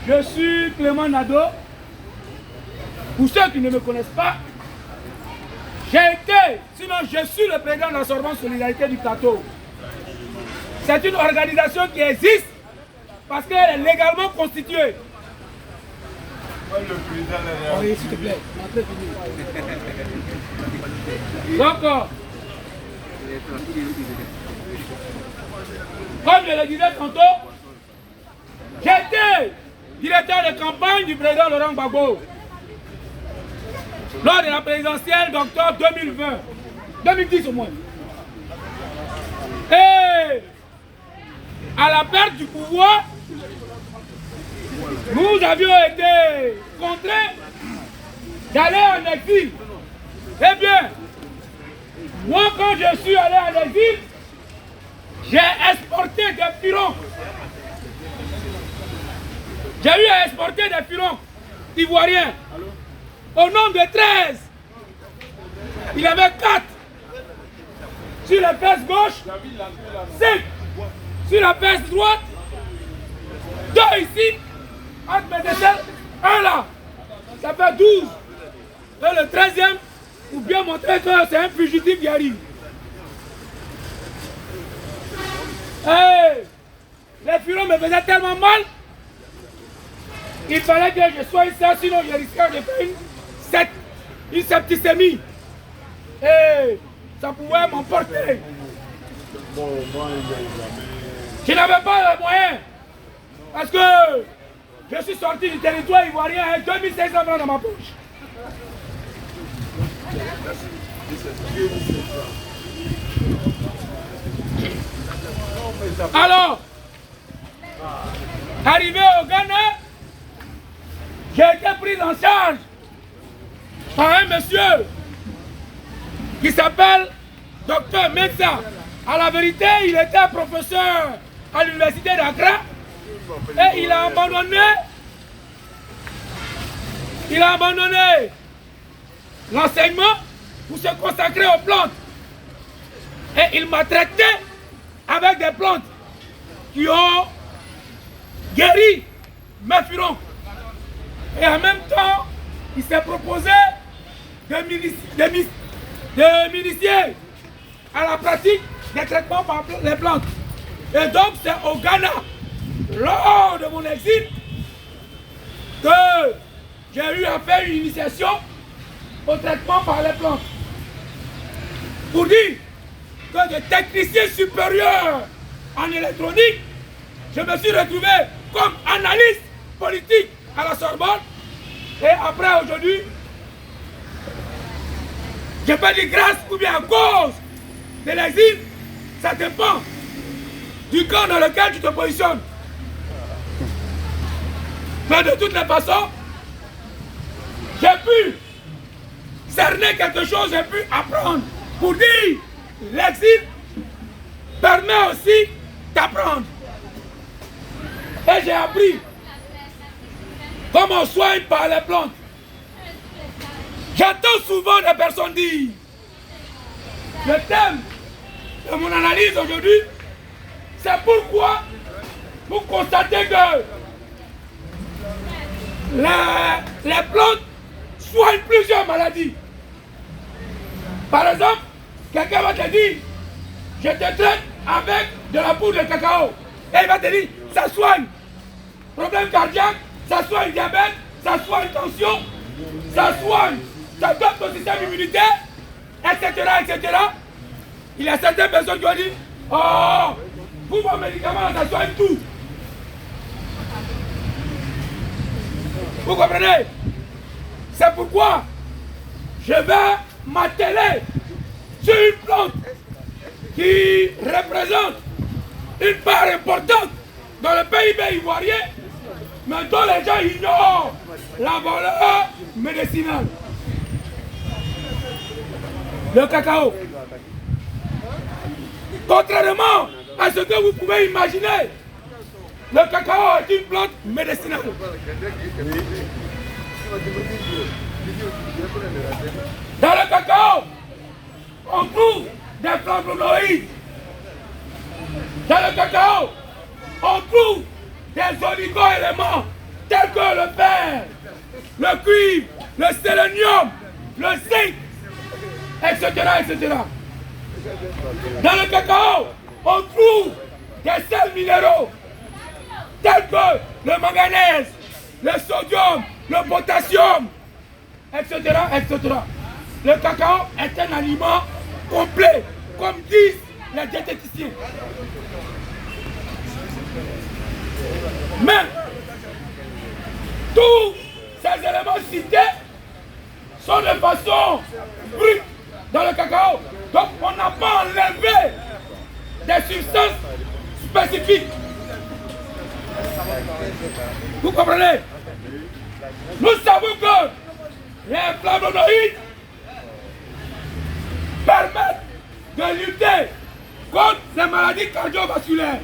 Je suis Clément Nadeau. Pour ceux qui ne me connaissent pas, j'ai été, sinon je suis le président de la Sorbonne Solidarité du plateau. C'est une organisation qui existe parce qu'elle est légalement constituée. Oui, s'il te plaît. Donc, comme je le disais tantôt, j'étais directeur de campagne du président Laurent Gbagbo lors de la présidentielle d'octobre 2020, 2010 au moins. Et à la perte du pouvoir, nous avions été contraints d'aller en exil. Eh bien, moi quand je suis allé en exil, j'ai exporté des pirogues. J'ai eu à exporter des pirogues ivoiriens au nombre de 13. Il y avait 4 sur la face gauche, 5 sur la face droite, 2 ici, entre mes aisselles, 1 là. Ça fait 12. Et le 13e, pour bien montrer que c'est un fugitif qui arrive. Hey, les pirogues me faisaient tellement mal. Il fallait que je sois ici, sinon je risquais de faire une septicémie. Et ça pouvait m'emporter. Je n'avais pas les moyens. Parce que je suis sorti du territoire ivoirien avec 2500 francs dans ma poche. Alors, arrivé au Ghana, j'ai été pris en charge par un monsieur qui s'appelle Dr Mensa. À la vérité, il était professeur à l'université d'Accra et il a abandonné l'enseignement pour se consacrer aux plantes. Et il m'a traité avec des plantes qui ont guéri mes furoncles. Et en même temps, il s'est proposé de m'initier à la pratique des traitements par les plantes. Et donc c'est au Ghana, lors de mon exil, que j'ai eu à faire une initiation au traitement par les plantes. Pour dire que de technicien supérieur en électronique, je me suis retrouvé comme analyste politique à la Sorbonne. Et après aujourd'hui, je peux dire grâce ou bien à cause de l'exil, ça dépend du camp dans lequel tu te positionnes. Mais de toutes les façons, j'ai pu cerner quelque chose, j'ai pu apprendre. Pour dire, l'exil permet aussi d'apprendre. Et j'ai appris comment on soigne par les plantes. J'entends souvent des personnes dire, le thème de mon analyse aujourd'hui, c'est pourquoi vous constatez que les plantes soignent plusieurs maladies. Par exemple, quelqu'un va te dire, je te traite avec de la poudre de cacao. Et il va te dire, ça soigne problème cardiaque, ça soigne diabète, ça soigne tension, ça soigne, ça donne ton système immunitaire, etc., etc. Il y a certaines personnes qui ont dit, oh, pour vos médicaments, ça soigne tout. Vous comprenez? C'est pourquoi je vais m'atteler sur une plante qui représente une part importante dans le PIB ivoirien, mais dont les gens ignorent la valeur médicinale. Le cacao. Contrairement à ce que vous pouvez imaginer, le cacao est une plante médicinale. Dans le cacao, on trouve des flavonoïdes. Dans le cacao, on trouve des les oligo-éléments tels que le fer, le cuivre, le sélénium, le zinc, etc., etc. Dans le cacao, on trouve des sels minéraux tels que le manganèse, le sodium, le potassium, etc., etc. Le cacao est un aliment complet, comme disent les diététiciens. Mais tous ces éléments cités sont de façon brute dans le cacao. Donc on n'a pas enlevé des substances spécifiques. Vous comprenez? Nous savons que les flavonoïdes permettent de lutter contre les maladies cardiovasculaires.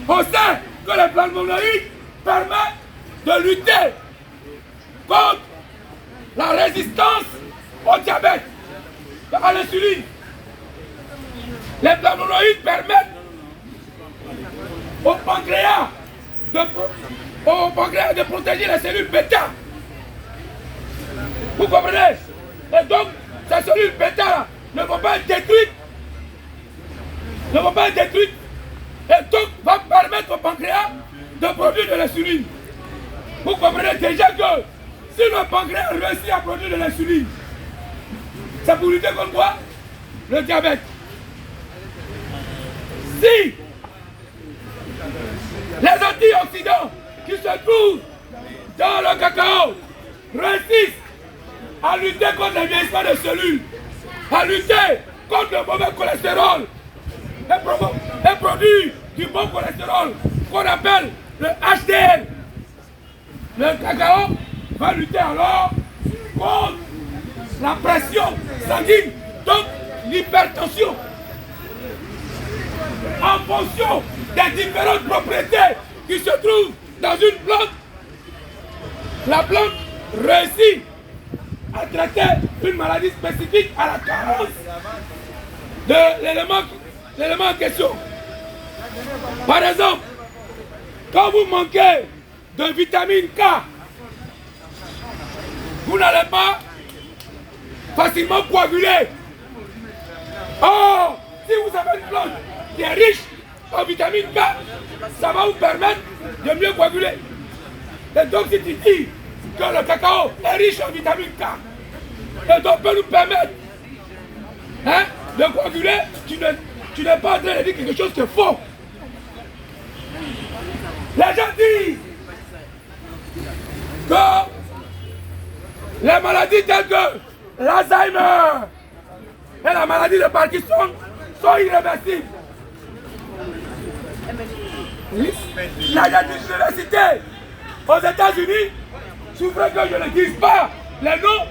On sait que les flavonoïdes permettent de lutter contre la résistance au diabète, à l'insuline. Les flavonoïdes permettent au pancréas de protéger les cellules bêta. Vous comprenez? Et donc, ces cellules bêta ne vont pas être détruites. Ne vont pas être détruites. Et donc, va permettre au pancréas de produire de l'insuline. Vous comprenez déjà que si le pancréas réussit à produire de l'insuline, c'est pour lutter contre quoi? Le diabète. Si les antioxydants qui se trouvent dans le cacao réussissent à lutter contre le vieillissement des cellules, à lutter contre le mauvais cholestérol et produire du bon cholestérol qu'on appelle le HDL, le cacao va lutter alors contre la pression sanguine, donc l'hypertension, en fonction des différentes propriétés qui se trouvent dans une plante. La plante réussit à traiter une maladie spécifique à la carence de l'élément en question. Par exemple, quand vous manquez de vitamine K, vous n'allez pas facilement coaguler. Or, si vous avez une plante qui est riche en vitamine K, ça va vous permettre de mieux coaguler. Et donc si tu dis que le cacao est riche en vitamine K, et donc peut nous permettre de coaguler, tu n'es pas en train de dire quelque chose qui est faux. Les gens disent que les maladies telles que l'Alzheimer et la maladie de Parkinson sont irréversibles. La université aux États-Unis, je voudrais que je ne dise pas les noms,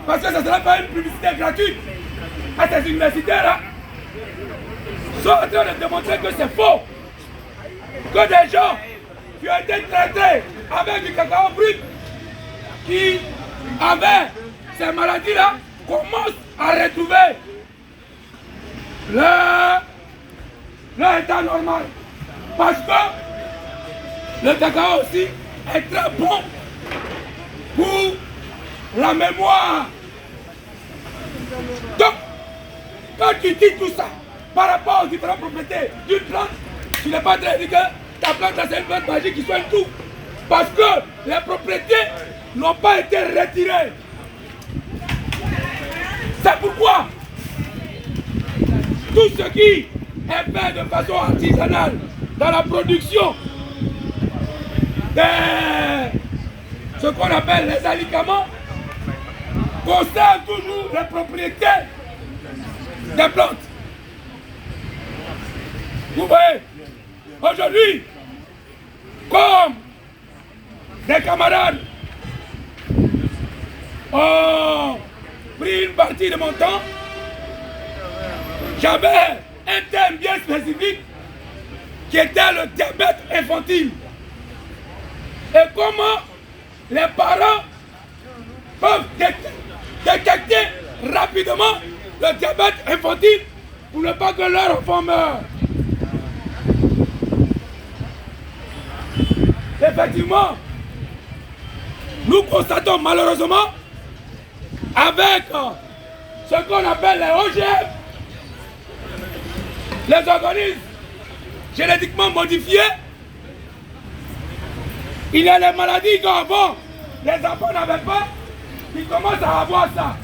parce que ce ne sera pas une publicité gratuite à ces universités-là, sont en train de démontrer que c'est faux. Que des gens qui ont été traités avec du cacao brut, qui avaient ces maladies-là, commencent à retrouver leur état normal. Parce que le cacao aussi est très bon pour la mémoire. Donc, quand tu dis tout ça par rapport aux différentes propriétés d'une plante, tu n'es pas en train de dire que ta plante c'est une plante magique qui soigne tout. Parce que les propriétés n'ont pas été retirées. C'est pourquoi tout ce qui est fait de façon artisanale dans la production de ce qu'on appelle les alicaments conserve toujours les propriétés des plantes. Vous voyez, aujourd'hui, comme des camarades ont pris une partie de mon temps, j'avais un thème bien spécifique qui était le diabète infantile. Et comment les parents peuvent détecter rapidement le diabète infantile pour ne pas que leur enfant meure. effectivement, nous constatons malheureusement, avec ce qu'on appelle les OGM, les organismes génétiquement modifiés, il y a les maladies qu'avant les enfants n'avaient pas, ils commencent à avoir ça.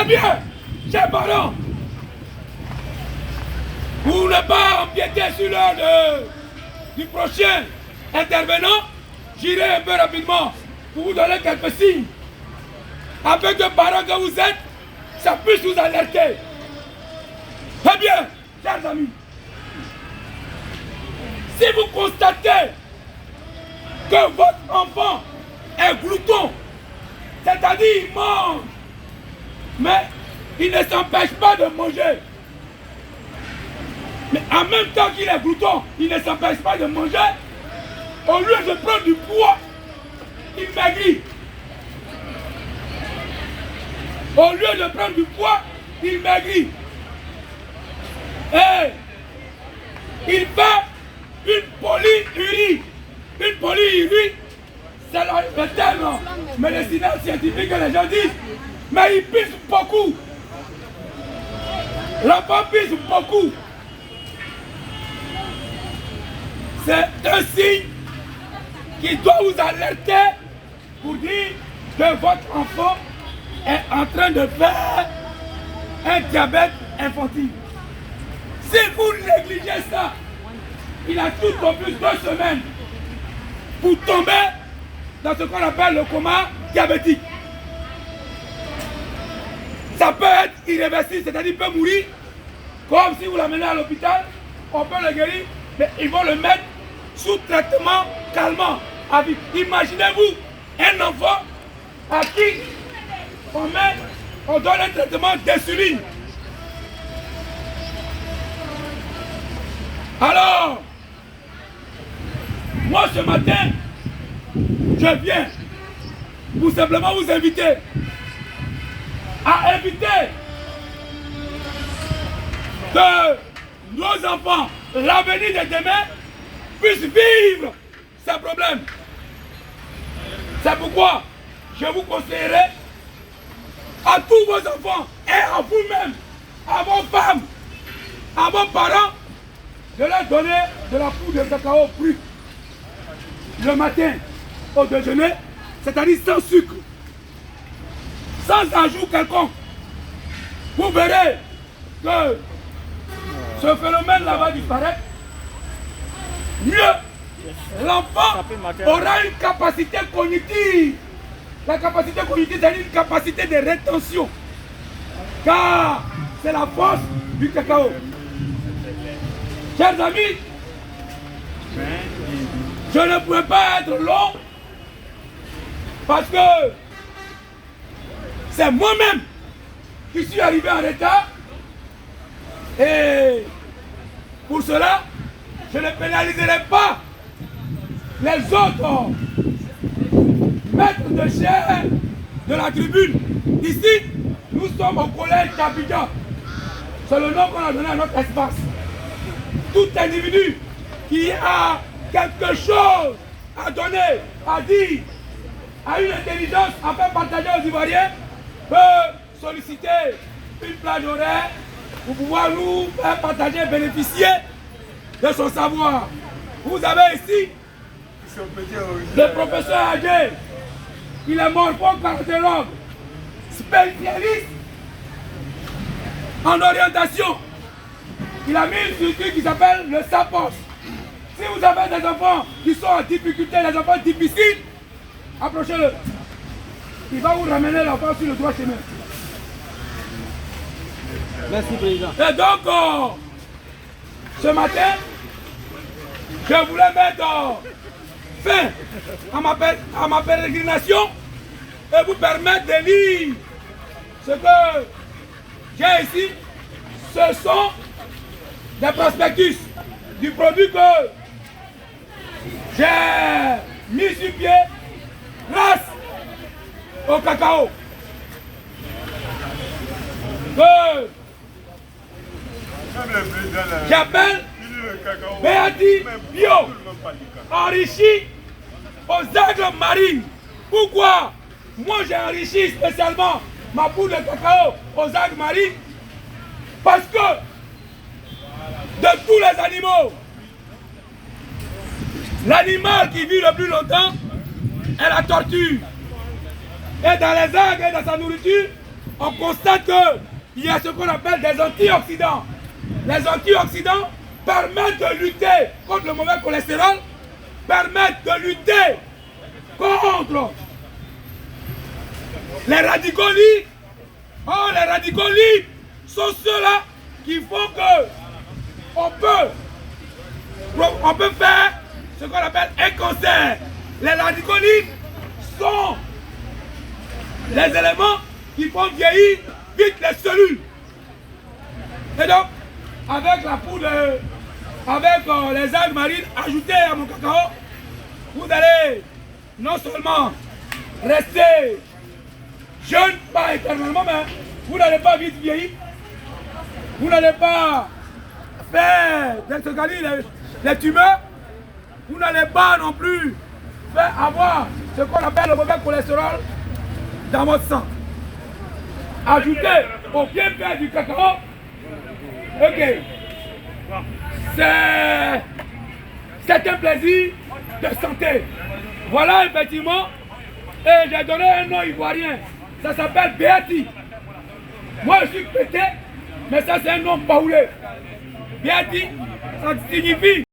Eh bien, chers parents, pour ne pas empiéter sur l'heure du prochain intervenant, j'irai un peu rapidement pour vous donner quelques signes, afin que parents que vous êtes, ça puisse vous alerter. Eh bien, chers amis, si vous constatez que votre enfant est glouton, c'est-à-dire il mange, mais il ne s'empêche pas de manger, mais en même temps qu'il est glouton, il ne s'empêche pas de manger, au lieu de prendre du poids, il maigrit. Au lieu de prendre du poids, il maigrit. Et il fait une polyurie. Une polyurie, c'est le terme médicinal scientifique que les gens disent, mais il pisse beaucoup. L'enfant pisse beaucoup. C'est un signe qui doit vous alerter pour dire que votre enfant est en train de faire un diabète infantile. Si vous négligez ça, il a tout au plus 2 semaines pour tomber dans ce qu'on appelle le coma diabétique. Ça peut être irréversible, c'est-à-dire qu'il peut mourir, comme si vous l'amenez à l'hôpital, on peut le guérir, mais ils vont le mettre sous traitement calmant. Imaginez-vous un enfant à qui on donne un traitement d'insuline. Alors, moi ce matin, je viens pour simplement vous inviter à éviter que nos enfants, l'avenir de demain, puissent vivre ces problèmes. C'est pourquoi je vous conseillerais à tous vos enfants et à vous-même, à vos femmes, à vos parents, de leur donner de la poudre de cacao brut le matin au déjeuner, c'est-à-dire sans sucre, sans ajout quelconque. Vous verrez que ce phénomène-là va disparaître. Mieux, l'enfant aura une capacité cognitive. La capacité cognitive, c'est une capacité de rétention. Car c'est la force du cacao. Chers amis, je ne pouvais pas être long parce que c'est moi-même qui suis arrivé en retard et pour cela, je ne pénaliserai pas les autres maîtres de chair de la tribune. Ici, nous sommes au collège d'Abidjan. C'est le nom qu'on a donné à notre espace. Tout individu qui a quelque chose à donner, à dire, a une intelligence à faire partager aux Ivoiriens, peut solliciter une plage horaire pour pouvoir nous faire partager, bénéficier de son savoir. Vous avez ici le professeur Adjé, il est morphocardologue, spécialiste en orientation. Il a mis une structure qui s'appelle le SAPOS. Si vous avez des enfants qui sont en difficulté, des enfants difficiles, approchez-le. Il va vous ramener l'enfant sur le droit chemin. Merci, Président. Et donc, ce matin, je voulais mettre fin à ma pérégrination et vous permettre de lire ce que j'ai ici. Ce sont des prospectus du produit que j'ai mis sur pied grâce au cacao. Que j'appelle Béati bio, enrichi aux algues marines. Pourquoi? Moi j'ai enrichi spécialement ma poudre de cacao aux algues marines parce que de tous les animaux, l'animal qui vit le plus longtemps est la tortue. Et dans les algues et dans sa nourriture, on constate qu'il y a ce qu'on appelle des antioxydants. Les antioxydants permettent de lutter contre le mauvais cholestérol, permettent de lutter contre les radicaux libres. Oh, les radicaux libres sont ceux-là qui font que on peut faire ce qu'on appelle un cancer. Les radicaux libres sont les éléments qui font vieillir vite les cellules. Et donc, avec la poudre, avec les algues marines ajoutées à mon cacao, vous allez non seulement rester jeune, pas éternellement, mais vous n'allez pas vite vieillir. Vous n'allez pas faire les tumeurs. Vous n'allez pas non plus faire avoir ce qu'on appelle le mauvais cholestérol dans votre sang. Ajoutez au bienfait du cacao. Ok. C'est un plaisir de santé. Voilà effectivement. Et j'ai donné un nom ivoirien. Ça s'appelle Béati. Moi je suis pété, mais ça c'est un nom baoulé. Béati, ça signifie